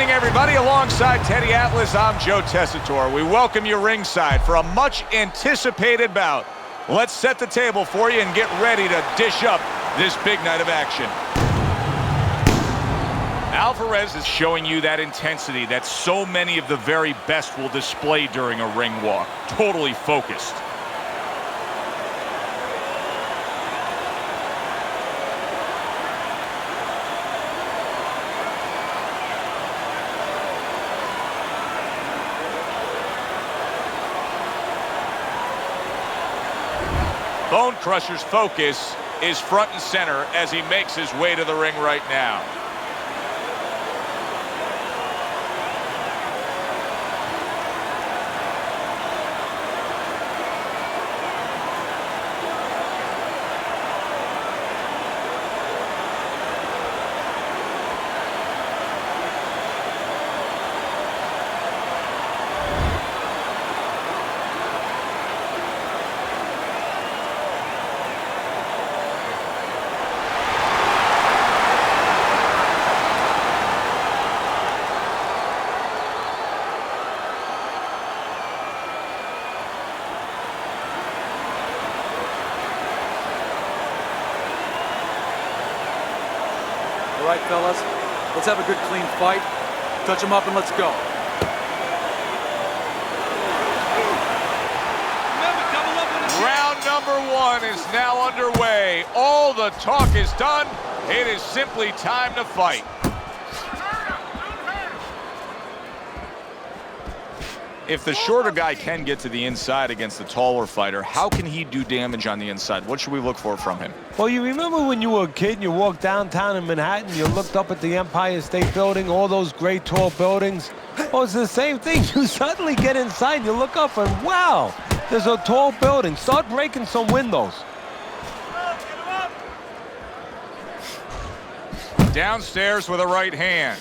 evening, everybody. Alongside Teddy Atlas, I'm Joe Tessitore. We welcome you ringside for a much-anticipated bout. Let's set the table for you and get ready to dish up this big night of action. Alvarez is showing you that intensity that so many of the very best will display during a ring walk. Totally focused. Bone Crusher's focus is front and center as he makes his way to the ring right now. All right, fellas, let's have a good, clean fight. Touch them up and let's go. Round number one is now underway. All the talk is done. It is simply time to fight. If the shorter guy can get to the inside against the taller fighter, how can he do damage on the inside? What should we look for from him? Well, you remember when you were a kid and you walked downtown in Manhattan, you looked up at the Empire State Building, all those great tall buildings? Well, it's the same thing. You suddenly get inside and you look up and wow, there's a tall building. Start breaking some windows. Downstairs with a right hand.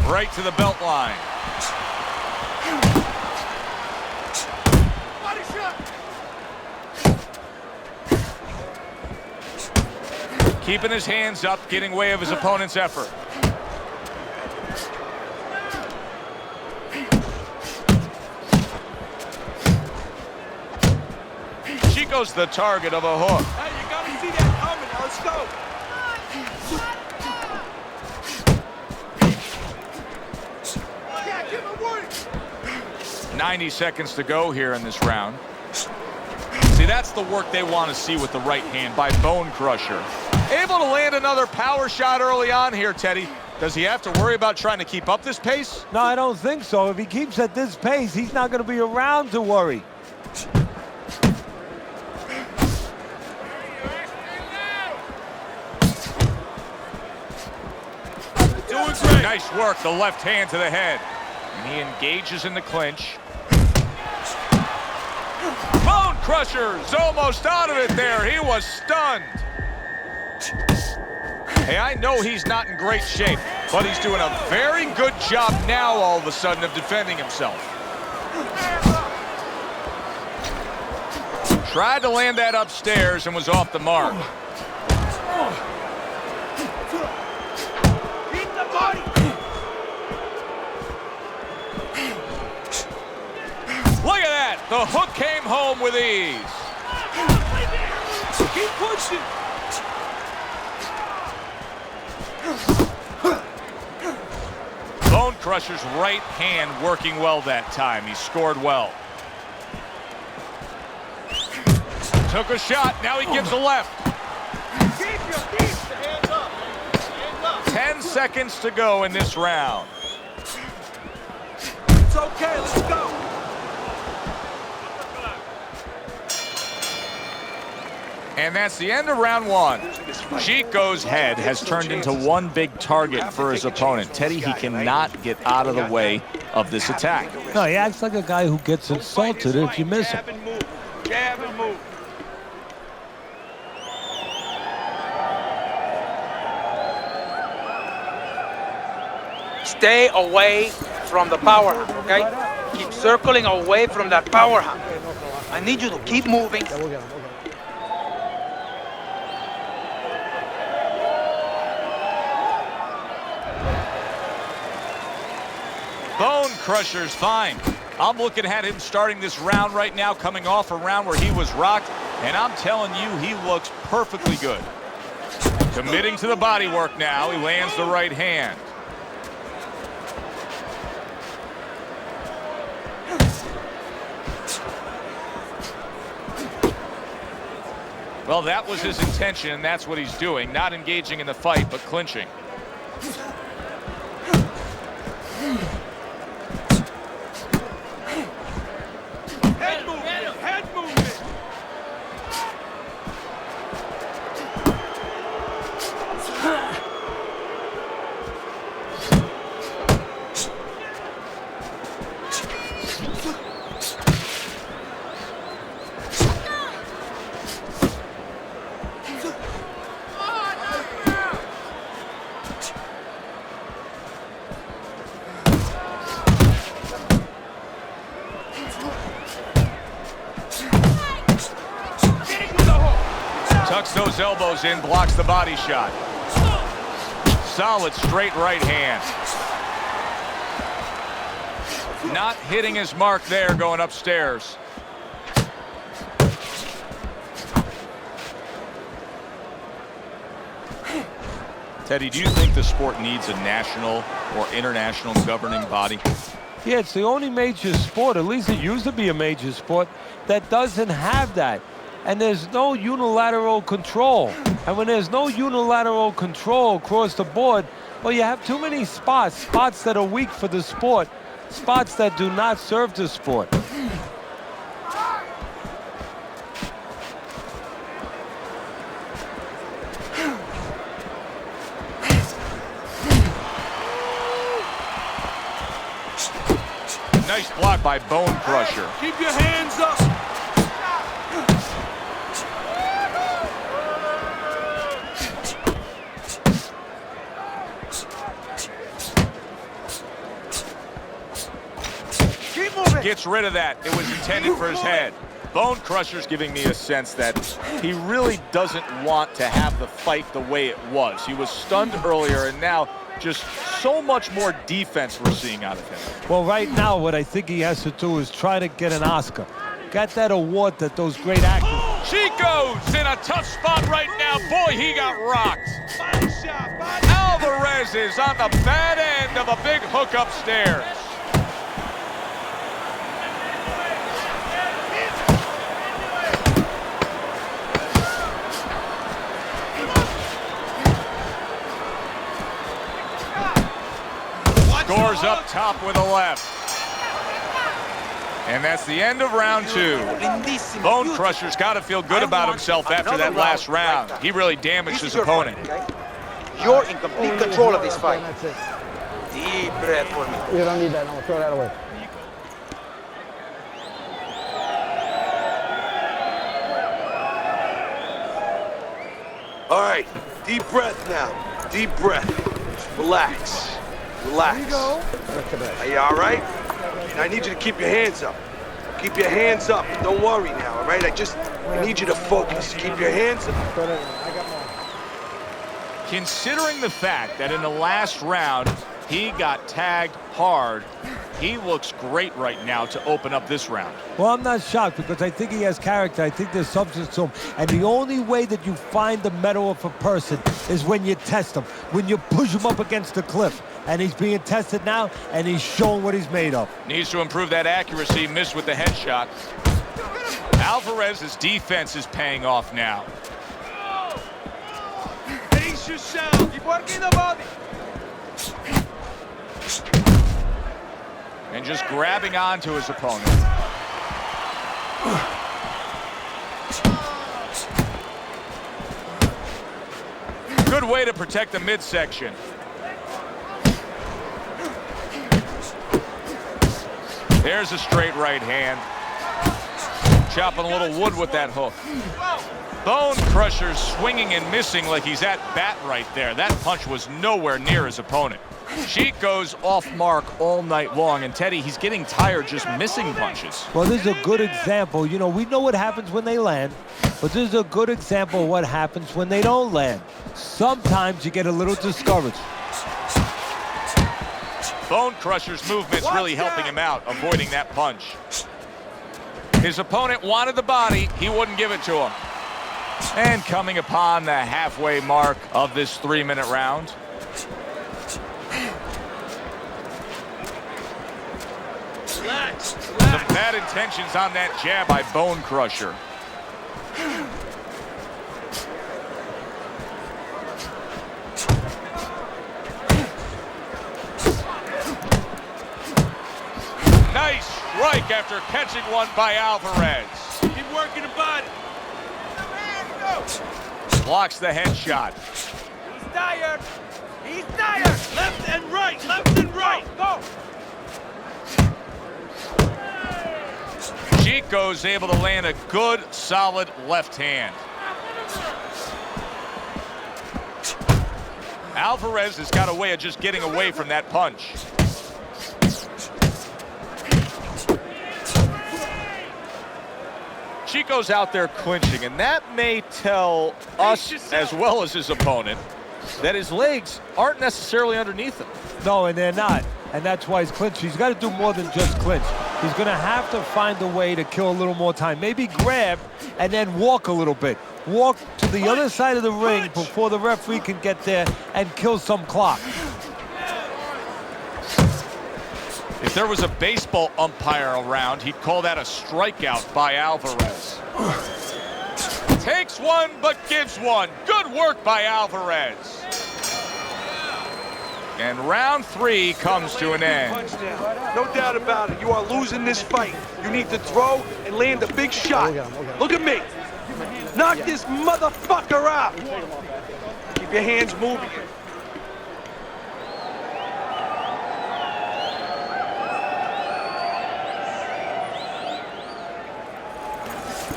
Right to the belt line. Keeping his hands up, getting way of his opponent's effort. Chico's the target of a hook. Hey, you gotta see that coming. Now let's go. 90 seconds to go here in this round. See, that's the work they want to see with the right hand by Bone Crusher. Able to land another power shot early on here, Teddy. Does he have to worry about trying to keep up this pace? No, I don't think so. If he keeps at this pace, he's not going to be around to worry. Doing great. Nice work, the left hand to the head. And he engages in the clinch. Bone Crusher's almost out of it there. He was stunned. Hey, I know he's not in great shape, but he's doing a very good job now all of a sudden of defending himself. Tried to land that upstairs and was off the mark. Look at that! The hook came home with ease. Keep pushing. Bone Crusher's right hand working well that time. He scored well. Took a shot. Now he gives a left. Keep your hands up. Hands up. 10 seconds to go in this round. It's okay. Let's go. And that's the end of round one. Chico's head has turned into one big target for his opponent. Teddy, he cannot get out of the way of this attack. No, he acts like a guy who gets insulted if you miss him. Jab and move. Stay away from the power hand, okay? Keep circling away from that power hand. I need you to keep moving. Bone Crusher's fine. I'm looking at him starting this round right now, coming off a round where he was rocked, and I'm telling you, he looks perfectly good. Committing to the body work now. He lands the right hand. Well, that was his intention, and that's what he's doing. Not engaging in the fight, but clinching. Tucks those elbows in, blocks the body shot. Solid straight right hand. Not hitting his mark there, going upstairs. Teddy, do you think the sport needs a national or international governing body? Yeah, it's the only major sport, at least it used to be a major sport, that doesn't have that. And there's no unilateral control. And when there's no unilateral control across the board, well, you have too many spots that are weak for the sport, spots that do not serve the sport. Nice block by Bone Crusher. Keep your hands up. Gets rid of that. It was intended for his head. Bone Crusher's giving me a sense that he really doesn't want to have the fight the way it was. He was stunned earlier, and now just so much more defense we're seeing out of him. Well, right now, what I think he has to do is try to get an Oscar. Get that award that those great actors. Chico's in a tough spot right now. Boy, he got rocked. Alvarez is on the bad end of a big hook upstairs. Scores up top with a left. And that's the end of round two. Bone Crusher's got to feel good about himself after that last round. He really damaged his opponent. You're in complete control of this fight. Deep breath for me. You don't need that. No, throw that away. All right, deep breath now. Deep breath. Relax. Relax. There you go. Are you all right? And I need you to keep your hands up. Keep your hands up. Don't worry now, all right? I need you to focus. Keep your hands up. Considering the fact that in the last round, he got tagged hard, he looks great right now to open up this round. Well, I'm not shocked because I think he has character. I think there's substance to him. And the only way that you find the mettle of a person is when you test him, when you push him up against the cliff. And he's being tested now, and he's showing what he's made of. Needs to improve that accuracy, missed with the headshot. Alvarez's defense is paying off now. Pace yourself. Keep working the body. And just grabbing onto his opponent. Good way to protect the midsection. There's a straight right hand. Chopping a little wood with that hook. Bone Crusher swinging and missing like he's at bat right there. That punch was nowhere near his opponent. Sheik goes off mark all night long, and Teddy, he's getting tired just missing punches. Well, this is a good example. You know, we know what happens when they land, but this is a good example of what happens when they don't land. Sometimes you get a little discouraged. Bone Crusher's movement's really helping him out, avoiding that punch. His opponent wanted the body, he wouldn't give it to him. And coming upon the halfway mark of this 3-minute round. Some bad intentions on that jab by Bone Crusher. Nice strike after catching one by Alvarez. Keep working the body. Blocks the headshot. He's tired. He's tired. Left and right. Left and right. Go. Chico's able to land a good, solid left hand. Alvarez has got a way of just getting away from that punch. Chico's out there clinching, and that may tell us, as well as his opponent, that his legs aren't necessarily underneath him. No, and they're not. And that's why he's clinching. He's got to do more than just clinch. He's going to have to find a way to kill a little more time. Maybe grab and then walk a little bit. Walk to the other side of the ring before the referee can get there and kill some clock. If there was a baseball umpire around, he'd call that a strikeout by Alvarez. Takes one, but gives one. Good work by Alvarez. And round 3 comes to an end. No doubt about it. You are losing this fight. You need to throw and land a big shot. Look at me. Knock this motherfucker out. Keep your hands moving.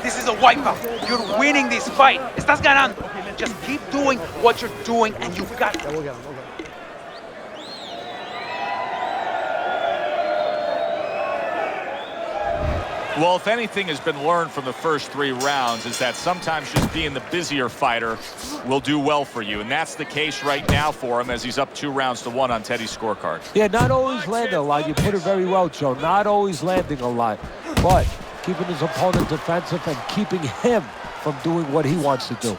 This is a wipeout. You're winning this fight. Estás ganando. Just keep doing what you're doing, and you got it. Well, if anything has been learned from the first 3 rounds is that sometimes just being the busier fighter will do well for you. And that's the case right now for him as he's up 2-1 on Teddy's scorecard. Yeah, not always landing a lot. You put it very well, Joe. Not always landing a lot. But keeping his opponent defensive and keeping him from doing what he wants to do.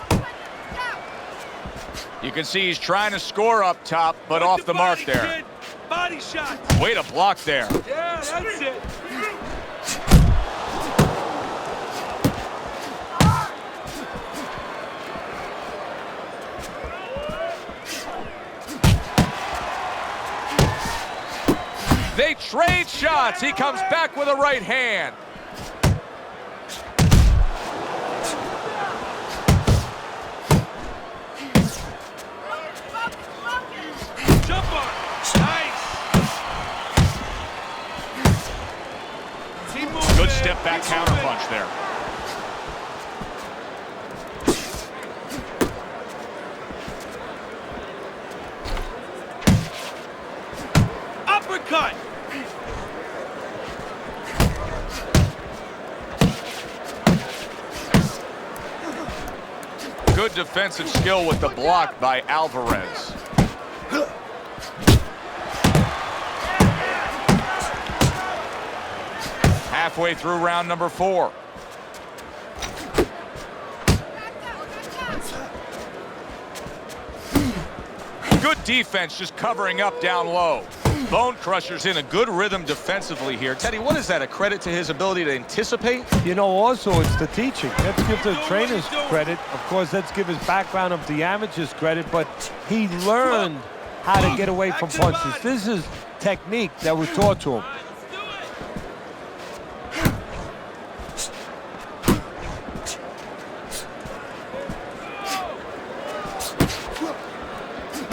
You can see he's trying to score up top, but off the mark there. Body shot. Way to block there. Yeah, that's it. They trade shots. He comes back with a right hand. Jump on. Nice. Good step back counter punch there. Uppercut. Good defensive skill with the block by Alvarez. Halfway through round number 4. Good defense, just covering up down low. Bone Crusher's in a good rhythm defensively here. Teddy, what is that, a credit to his ability to anticipate? You know, also it's the teaching. Let's give the trainers credit. Of course, let's give his background of the amateurs credit, but he learned how to get away from punches. This is technique that was taught to him.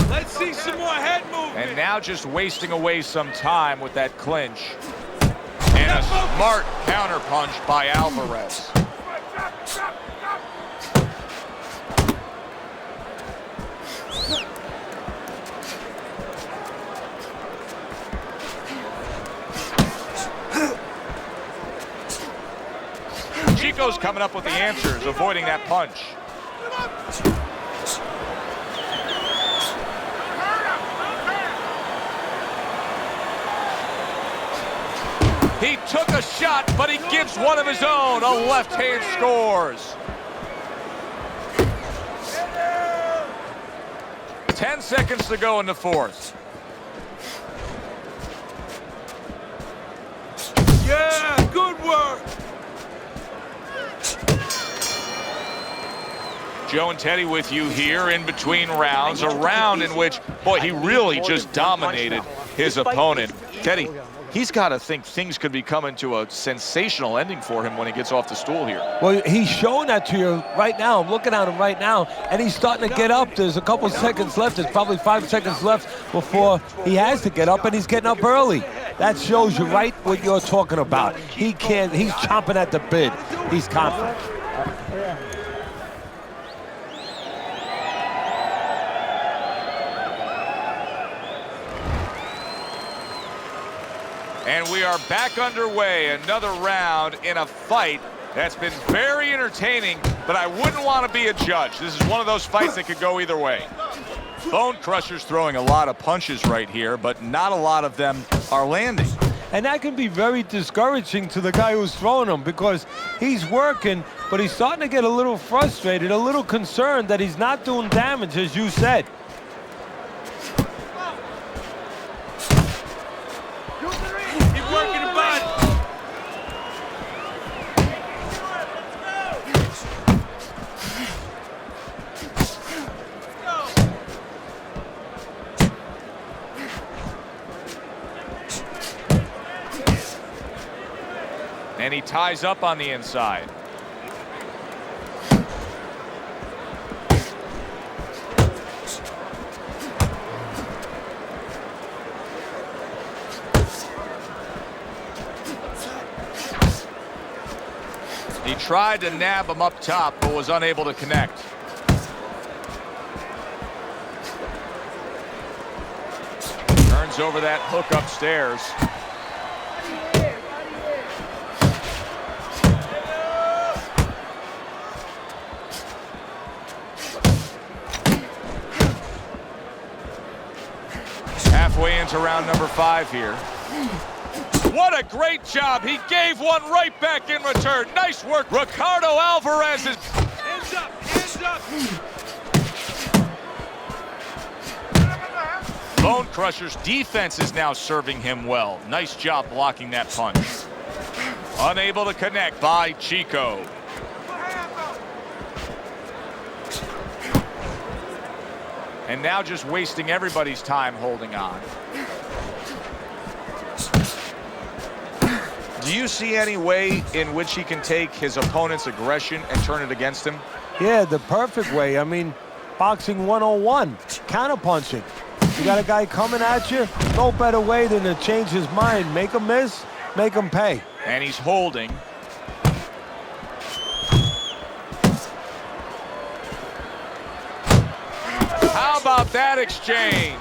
Let's see some more head movement. And now just wasting away some time with that clinch. And a smart counter punch by Alvarez. Chico's coming up with the answers, avoiding that punch. He took a shot, but he gives one of his own. A left hand scores. 10 seconds to go in the fourth. Yeah, good work. Joe and Teddy with you here in between rounds. A round in which, boy, he really just dominated his opponent. Teddy, he's got to think things could be coming to a sensational ending for him when he gets off the stool here. Well, he's showing that to you right now. I'm looking at him right now, and he's starting to get up. There's a couple seconds left. There's probably 5 seconds left before he has to get up, and he's getting up early. That shows you right what you're talking about. He's chomping at the bit. He's confident. And we are back underway. Another round in a fight that's been very entertaining, but I wouldn't want to be a judge. This is one of those fights that could go either way. Bone Crusher's throwing a lot of punches right here, but not a lot of them are landing. And that can be very discouraging to the guy who's throwing them, because he's working, but he's starting to get a little frustrated, a little concerned that he's not doing damage, as you said. Keep working it, bud. And he ties up on the inside. He tried to nab him up top, but was unable to connect. Turns over that hook upstairs. Halfway into round number 5 here. What a great job. He gave one right back in return. Nice work. Ricardo Alvarez is... Hands up, hands up. Bone Crusher's defense is now serving him well. Nice job blocking that punch. Unable to connect by Chico. And now just wasting everybody's time holding on. Do you see any way in which he can take his opponent's aggression and turn it against him? Yeah, the perfect way. I mean, boxing 101, counterpunching. You got a guy coming at you, no better way than to change his mind. Make him miss, make him pay. And he's holding. How about that exchange?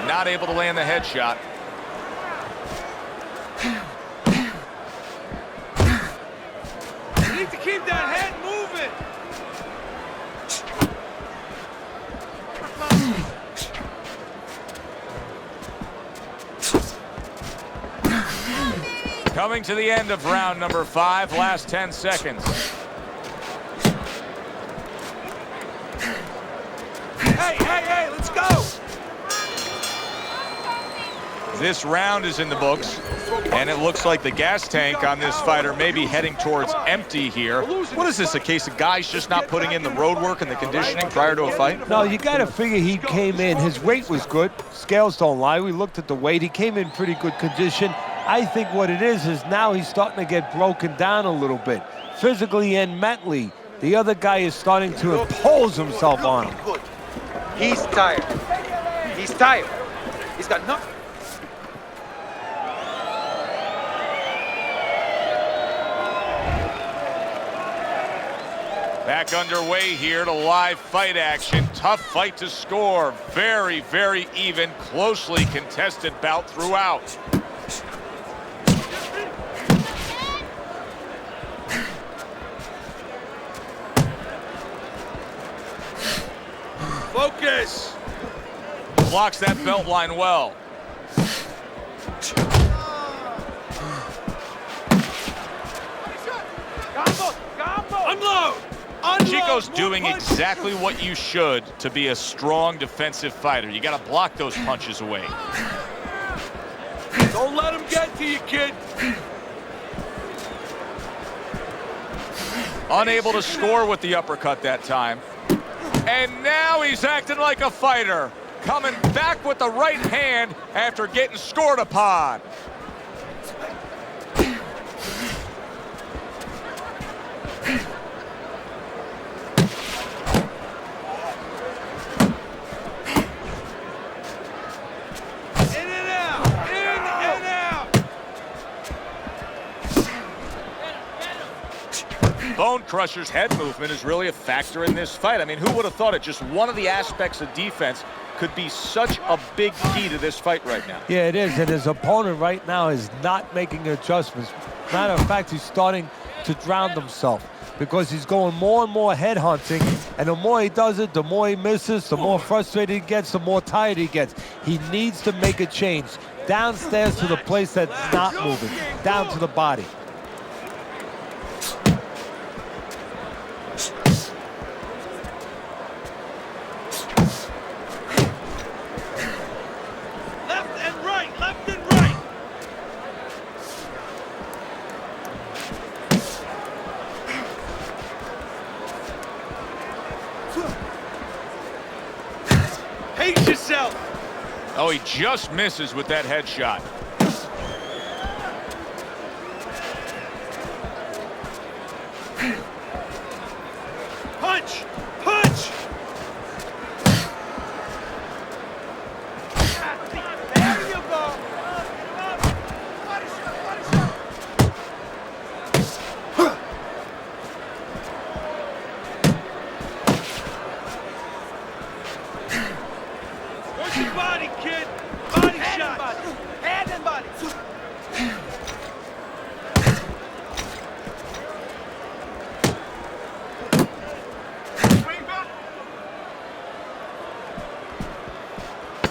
Not able to land the headshot. You need to keep that head moving. Coming to the end of round number 5, last 10 seconds. Hey, let's go. This round is in the books, and it looks like the gas tank on this fighter may be heading towards empty here. What is this, a case of guys just not putting in the road work and the conditioning prior to a fight? No, you got to figure he came in. His weight was good. Scales don't lie. We looked at the weight. He came in pretty good condition. I think what it is now he's starting to get broken down a little bit, physically and mentally. The other guy is starting to impose himself on him. He's tired. He's tired. He's got nothing. Back underway here to live fight action. Tough fight to score. Very, very even, closely contested bout throughout. Focus! Blocks that belt line well. Unload! Chico's doing exactly what you should to be a strong defensive fighter. You got to block those punches away. Don't let him get to you, kid. Unable to score with the uppercut that time. And now he's acting like a fighter. Coming back with the right hand after getting scored upon. Bone Crusher's head movement is really a factor in this fight. I mean, who would have thought it? Just one of the aspects of defense could be such a big key to this fight right now. Yeah, it is, and his opponent right now is not making adjustments. Matter of fact, he's starting to drown himself because he's going more and more head hunting, and the more he does it, the more he misses, the more frustrated he gets, the more tired he gets. He needs to make a change. Downstairs to the place that's not moving, down to the body. Pace yourself! Oh, he just misses with that headshot. Punch! Punch! There you go! Where's your body, kid? Body shot! Head and body.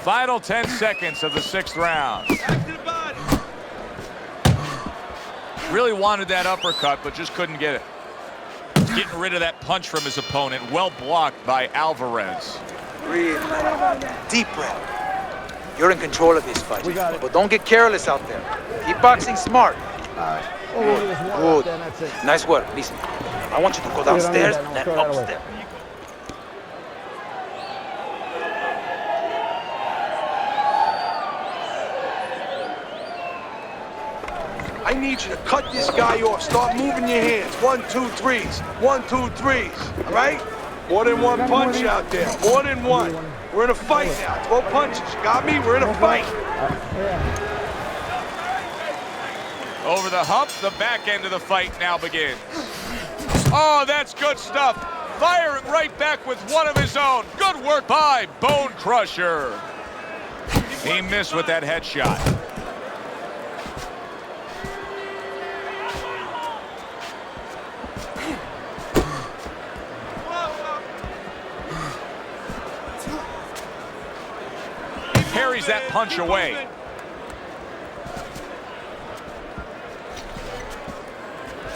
Final 10 seconds of the 6th round. Back to the body! Really wanted that uppercut, but just couldn't get it. Getting rid of that punch from his opponent. Well blocked by Alvarez. Breathe. Deep breath. You're in control of this fight. But don't get careless out there. Keep boxing smart. Good. Nice work. Listen, I want you to go downstairs and then upstairs. I need you to cut this guy off. Start moving your hands. 1, 2, 3s. 1, 2, 3s. All right? More than one punch out there. More than one. We're in a fight now. Throw punches. You got me? We're in a fight. Over the hump, the back end of the fight now begins. Oh, that's good stuff. Firing right back with one of his own. Good work by Bone Crusher. He missed with that headshot. Carries that punch away.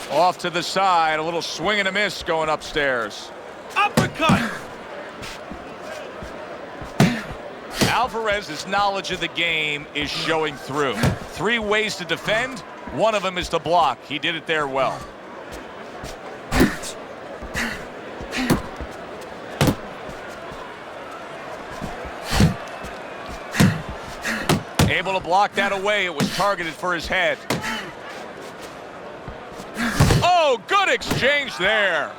Off to the side, a little swing and a miss going upstairs. Uppercut! Alvarez's knowledge of the game is showing through. 3 ways to defend, one of them is to block. He did it there well. Able to block that away. It was targeted for his head. Oh, good exchange there.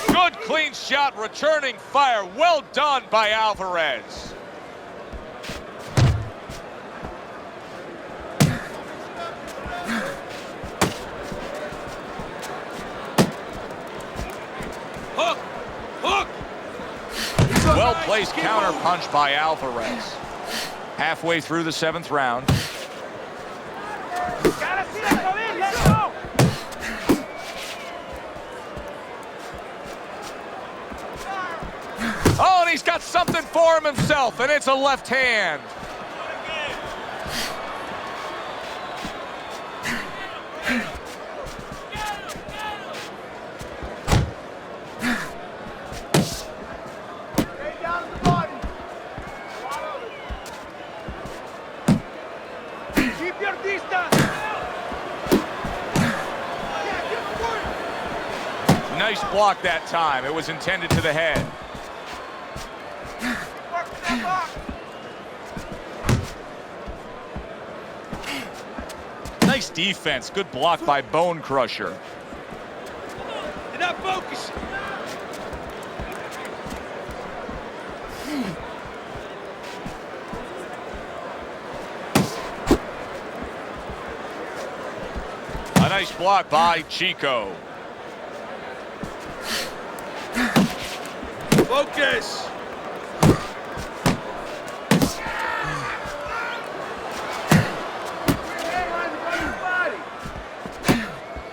Good clean shot, returning fire. Well done by Alvarez. Hook! Hook! Well-placed counter punch by Alvarez. Halfway through the 7th round. and he's got something for him himself, and it's a left hand. Keep your distance. Nice block that time. It was intended to the head. Nice defense. Good block by Bone Crusher. You're not focusing. A nice block by Chico. Focus.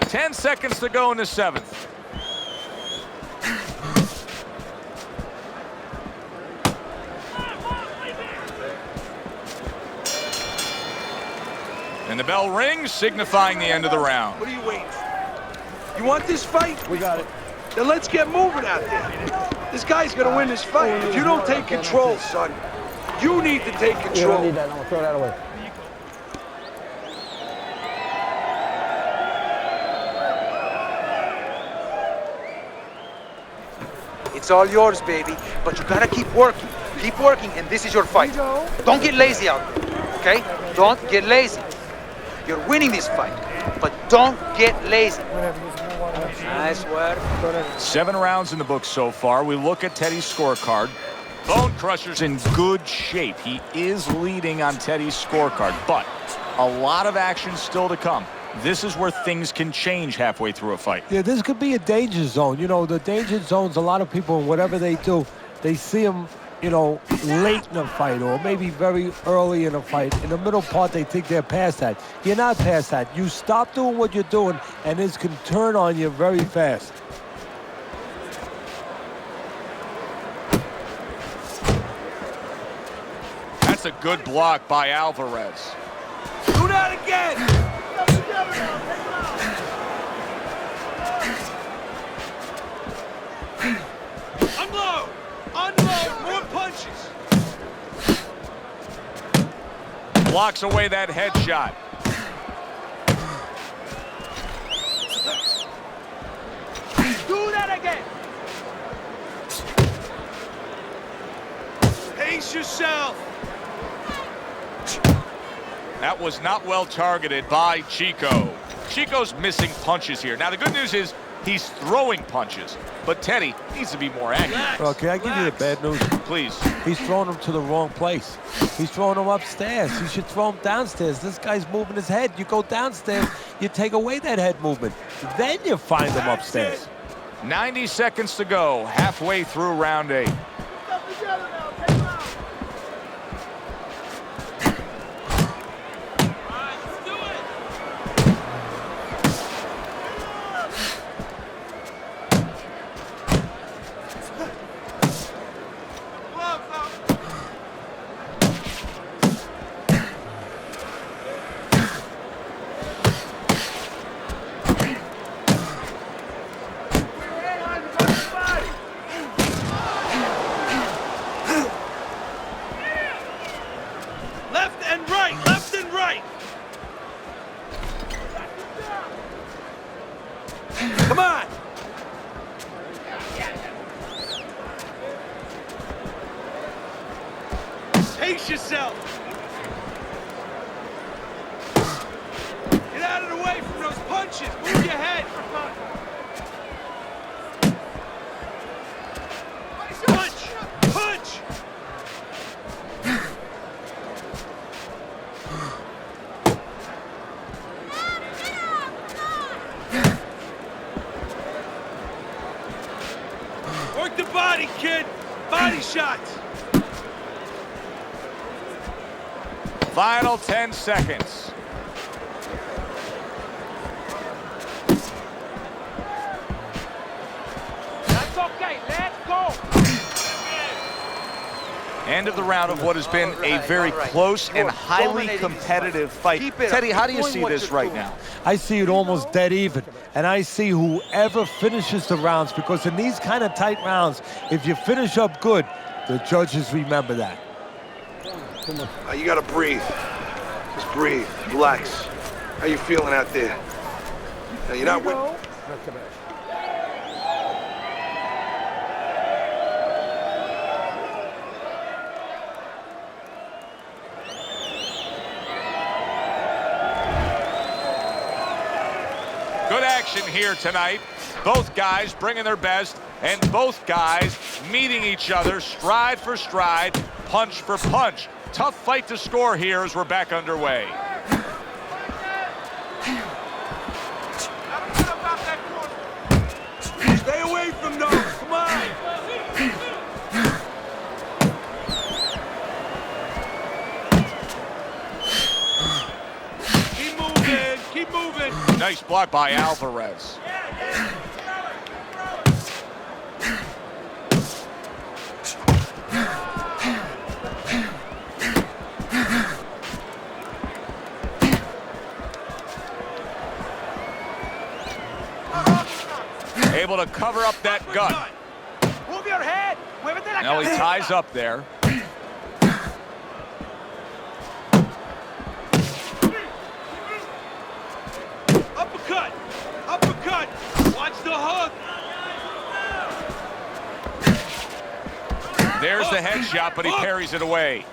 10 seconds to go in the 7th. And the bell rings, signifying the end of the round. What are you waiting for? You want this fight? We got it. Then let's get moving out there. This guy's gonna win this fight. If you don't take control, son, you need to take control. You don't need that. No, throw that away. It's all yours, baby. But you gotta keep working. Keep working, and this is your fight. Don't get lazy out there, okay? Don't get lazy. You're winning this fight, but don't get lazy. Nice work. 7 rounds in the book so far. We look at Teddy's scorecard. Bone Crusher's in good shape. He is leading on Teddy's scorecard, but a lot of action still to come. This is where things can change halfway through a fight. Yeah, this could be a danger zone. You know, the danger zones, a lot of people, whatever they do, they see them, you know, late in a fight or maybe very early in a fight. In the middle part, they think they're past that. You're not past that. You stop doing what you're doing, and this can turn on you very fast. That's a good block by Alvarez. Do that again. Unload! Unload! More punches! Blocks away that headshot. Do that again! Pace yourself! That was not well targeted by Chico. Chico's missing punches here. Now, the good news is he's throwing punches, but Teddy needs to be more accurate. Well, can I give you the bad news? Please. He's throwing them to the wrong place. He's throwing them upstairs. You should throw them downstairs. This guy's moving his head. You go downstairs, you take away that head movement. Then you find them upstairs. 90 seconds to go, halfway through round 8. Come on! Pace yourself! Get out of the way from those punches! Move your head! Punch! Punch! Work the body, kid! Body shots! Final 10 seconds. That's okay, let's go! End of the round of what has been a very close and highly competitive fight. Teddy, how do you see this right now? I see it almost dead even, and I see whoever finishes the rounds, because in these kind of tight rounds, if you finish up good, the judges remember that. You gotta breathe. Just breathe. Relax. How you feeling out there? Now, you're not with... Good action here tonight. Both guys bringing their best, and both guys meeting each other stride for stride, punch for punch. Tough fight to score here as we're back underway. Stay away from those. Come on. Keep moving. Keep moving. Nice block by Alvarez. Able to cover up that gut. Move your head. Now he ties up there. Uppercut. Uppercut. Watch the hook. There's the headshot, but he parries it away.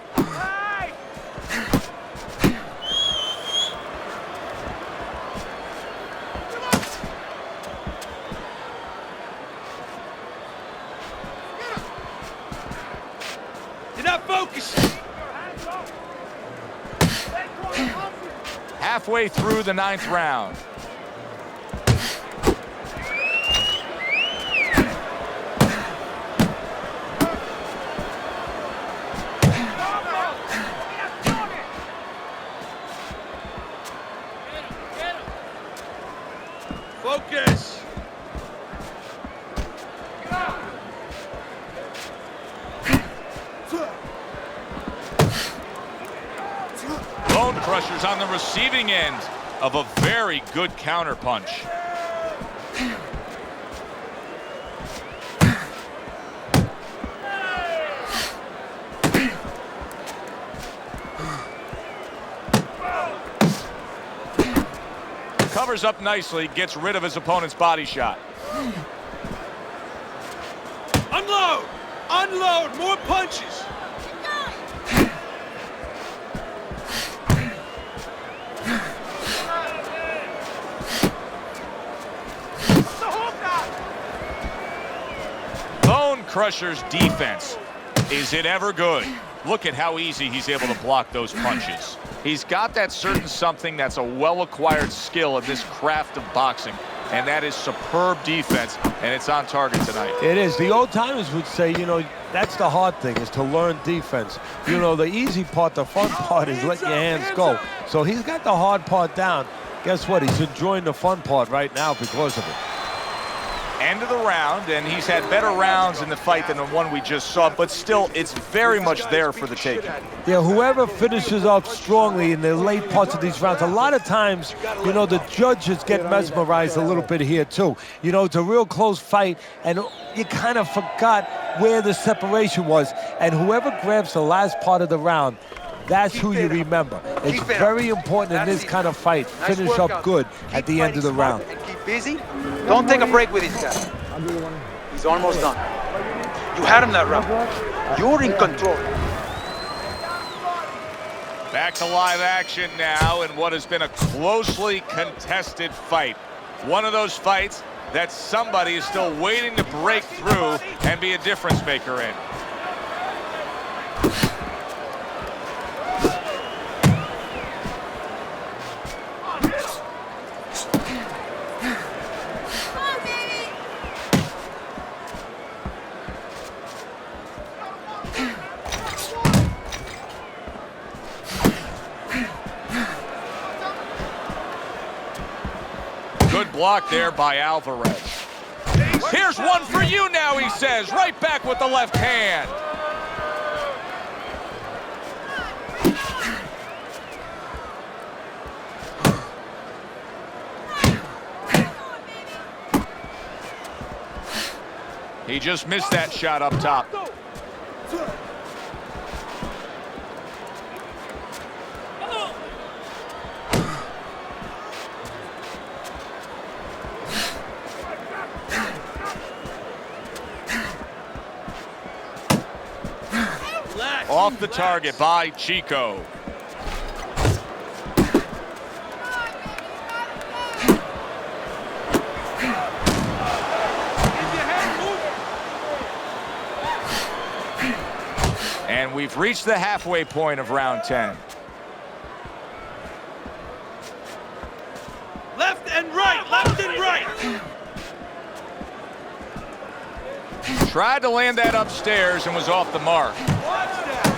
You're not focusing. Halfway through the 9th round. Focus. Bone crushers on the receiving end of a very good counterpunch. Covers up nicely, gets rid of his opponent's body shot. Unload. Unload. More punches. Bone Crusher's defense. Is it ever good? Look at how easy he's able to block those punches. He's got that certain something that's a well-acquired skill in this craft of boxing, and that is superb defense, and it's on target tonight. It is. The old timers would say, you know, that's the hard thing, is to learn defense. You know, the easy part, the fun part is letting your hands go. So he's got the hard part down. Guess what? He's enjoying the fun part right now because of it. End of the round, and he's had better rounds in the fight than the one we just saw, but still, it's very much there for the taking. Yeah, whoever finishes up strongly in the late parts of these rounds, a lot of times, you know, the judges get mesmerized a little bit here, too. You know, it's a real close fight, and you kind of forgot where the separation was, and whoever grabs the last part of the round, that's who you remember. It's very important in this kind of fight. Finish up good at the end of the round. And keep busy. Don't take a break with this guy. He's almost done. You had him that round. You're in control. Back to live action now in what has been a closely contested fight. One of those fights that somebody is still waiting to break through and be a difference maker in. Good block there by Alvarez. Here's one for you now, he says. Right back with the left hand. He just missed that shot up top. Off the target by Chico. And we've reached the halfway point of round 10. Left and right, left and right. Tried to land that upstairs and was off the mark. Watch that.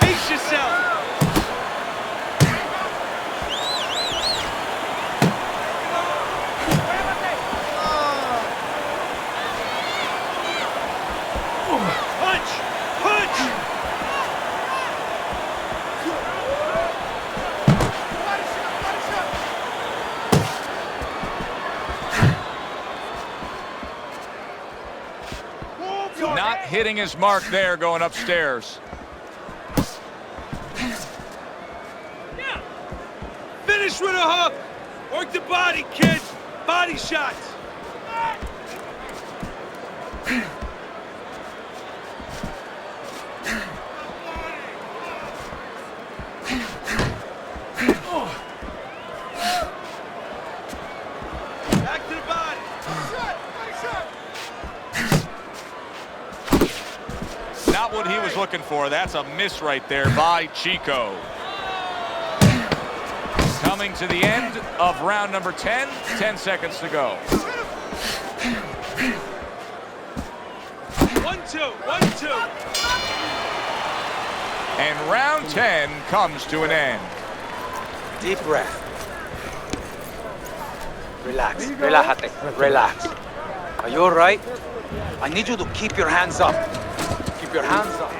Pace yourself. Punch! Punch! Not hitting his mark there going upstairs. Finish with a hook. Work the body, kid. Body shots. Back to the body. Not what he was looking for. That's a miss right there by Chico. Coming to the end of round number 10. 10 seconds to go. 1-2, 1-2. And round 10 comes to an end. Deep breath. Relax. Relájate. Relax. Are you all right? I need you to keep your hands up. Keep your hands up.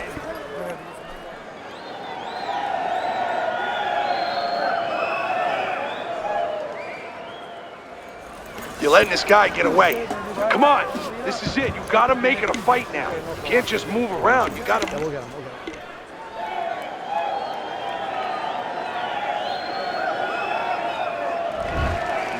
You're letting this guy get away. Come on. This is it. You gotta make it a fight now. You can't just move around. You gotta move.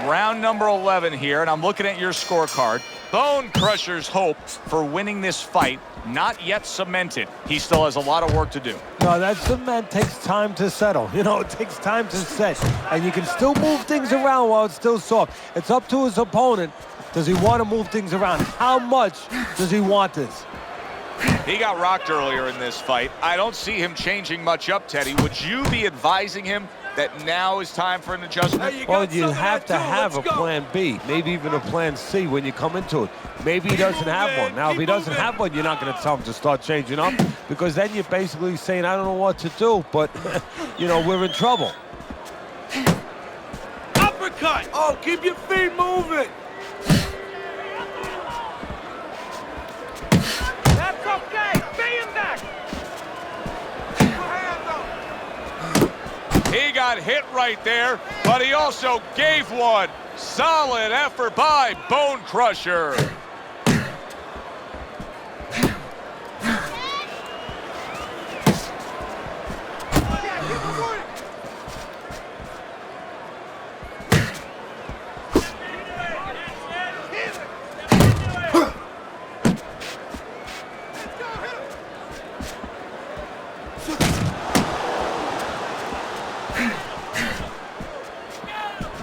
Round number 11 here, and I'm looking at your scorecard. Bone Crusher's hope for winning this fight not yet cemented. He still has a lot of work to do. No, that cement takes time to settle. You know, it takes time to set. And you can still move things around while it's still soft. It's up to his opponent. Does he want to move things around? How much does he want this? He got rocked earlier in this fight. I don't see him changing much up, Teddy. Would you be advising him that now is time for an adjustment? Well, you have to have a plan B, maybe even a plan C when you come into it. Maybe he doesn't have one. Now, if he doesn't have one, you're not going to tell him to start changing up, because then you're basically saying, I don't know what to do, but, you know, we're in trouble. Uppercut! Oh, keep your feet moving! That's okay! Stay in back! He got hit right there, but he also gave one. Solid effort by Bone Crusher.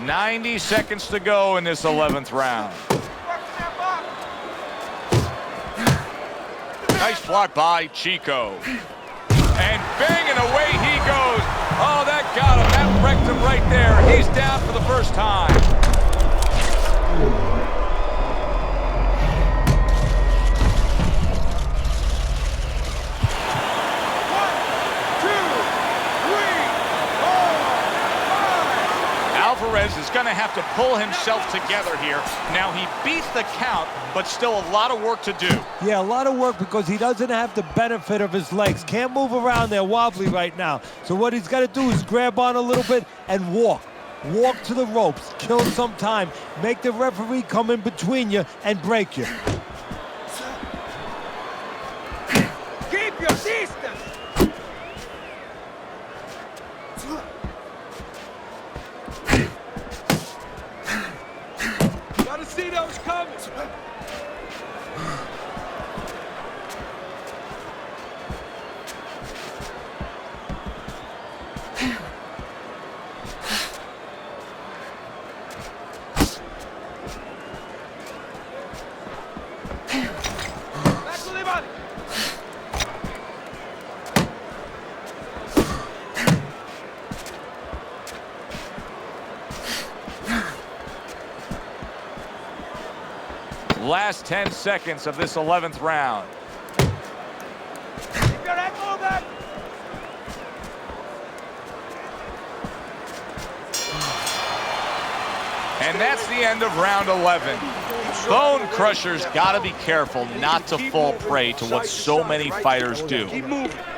.90 seconds to go in this 11th round. Nice block by Chico. And bang, and away he goes. Oh, that got him. That wrecked him right there. He's down for the first time. Alvarez is going to have to pull himself together here. Now, he beat the count, but still a lot of work to do. Yeah, a lot of work, because he doesn't have the benefit of his legs. Can't move around. They're wobbly right now. So what he's got to do is grab on a little bit and walk. Walk to the ropes, kill some time, make the referee come in between you and break you. Keep your distance! Gotta see those coming! Last 10 seconds of this 11th round. Keep your head moving! And that's the end of round 11. Bone Crusher's got to be careful not to fall prey to what so many fighters do.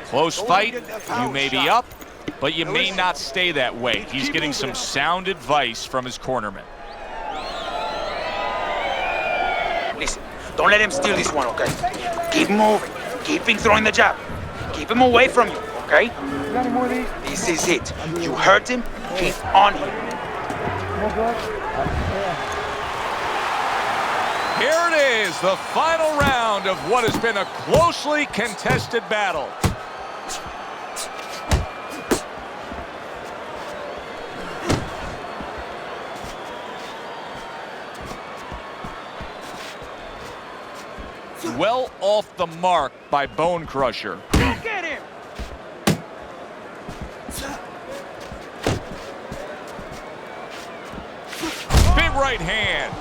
Close fight, you may be up, but you may not stay that way. He's getting some sound advice from his cornerman. Listen, don't let him steal this one, okay? Keep moving. Keep him throwing the jab. Keep him away from you, okay? This is it. You hurt him, keep on him. Here it is, the final round of what has been a closely contested battle. Well off the mark by Bone Crusher. Look at him! Big right hand.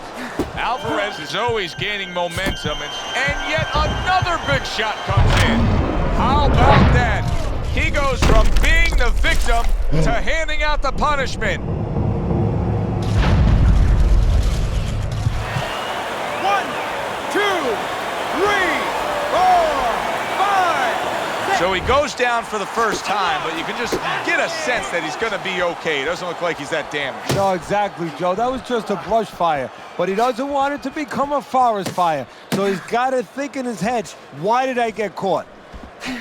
Alvarez is always gaining momentum, and yet another big shot comes in. How about that? He goes from being the victim to handing out the punishment. 1, 2, 3, 4, 5. So he goes down for the first time, but you can just get a sense that he's going to be okay. It doesn't look like he's that damaged. No, exactly, Joe. That was just a brush fire. But he doesn't want it to become a forest fire. So he's got to think in his head, why did I get caught? Look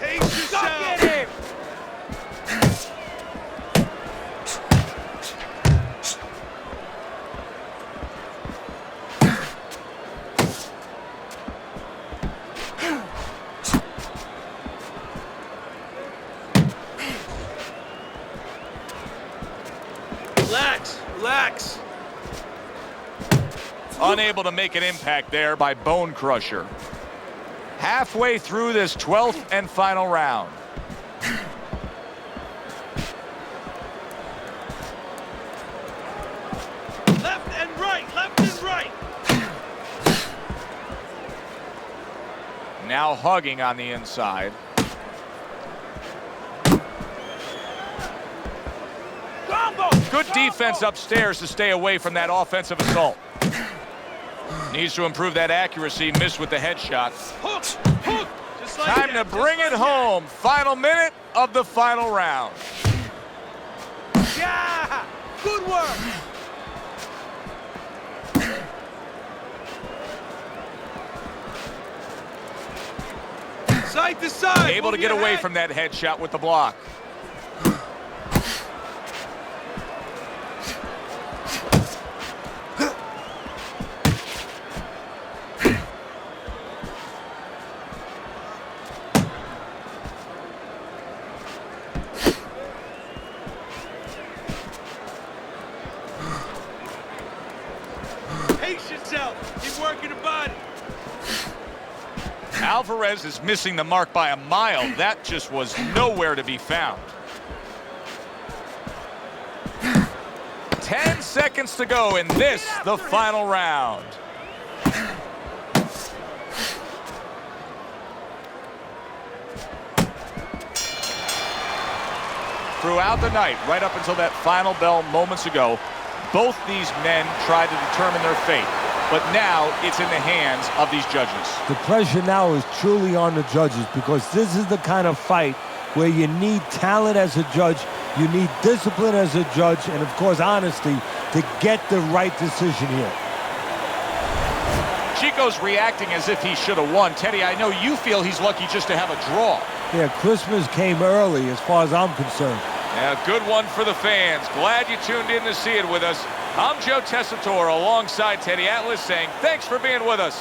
at him! Relax, relax. Unable to make an impact there by Bone Crusher. Halfway through this 12th and final round. Left and right, left and right. Now hugging on the inside. Combo! Good defense upstairs to stay away from that offensive assault. Needs to improve that accuracy, missed with the headshot. Hook! Hook! Just like Time that, to bring just it like that. home. Final minute of the final round. Yeah! Good work! Side to side! Able to move get your away head. from that headshot with the block. Pace yourself. Keep working the body. Alvarez is missing the mark by a mile. That just was nowhere to be found. 10 seconds to go in this, the final round. Throughout the night, right up until that final bell moments ago, both these men tried to determine their fate. But now it's in the hands of these judges. The pressure now is truly on the judges because this is the kind of fight where you need talent as a judge, you need discipline as a judge, and of course honesty to get the right decision here. Chico's reacting as if he should have won. Teddy, I know you feel he's lucky just to have a draw. Yeah, Christmas came early as far as I'm concerned. Yeah, good one for the fans. Glad you tuned in to see it with us. I'm Joe Tessitore alongside Teddy Atlas saying thanks for being with us.